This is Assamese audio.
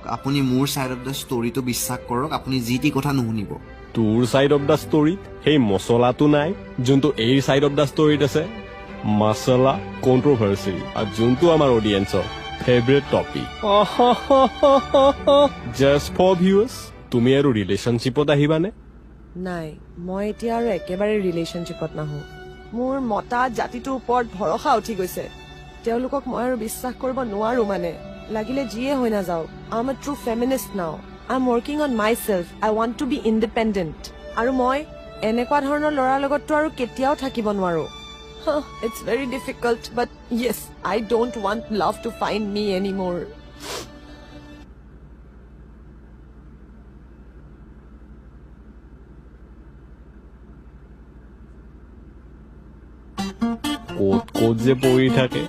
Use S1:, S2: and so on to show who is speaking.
S1: আপুনি মোৰ সাইড অফ দা ষ্টৰিটো বিশ্বাস কৰক আপুনি জিটি কথা নুশুনিব
S2: তোৰ সাইড অফ দা ষ্টৰিত সেই মছলাটো নাই যোনটো এই সাইড অফ দা ষ্টৰিত আছে মছলা কন্ট্ৰভাৰ্সি আৰু যোনটো আমাৰ অডিয়েন্সৰ favourite topic just for viewers তুমি আৰু ৰিলেশনশ্বিপত আহিবানে
S3: নাই মই এতিয়া আৰু একেবাৰে ৰিলেশনশ্বিপত নাহো মোৰ মতা জাতিটোৰ ওপৰত ভৰসা উঠি গৈছে তেওঁলোকক মই আৰু বিশ্বাস কৰিব নোৱাৰো মানে লাগিলে যিয়ে হৈ নাযাওক I am a true feminist now I am working on myself I want to be independent আৰু মই এনেকুৱা ধৰণৰ ল'ৰাৰ লগততো আৰু কেতিয়াও থাকিব নোৱাৰো it's very difficult but yes I don't want love to find me anymore
S2: ক'ত ক'ত যে পৰি থাকে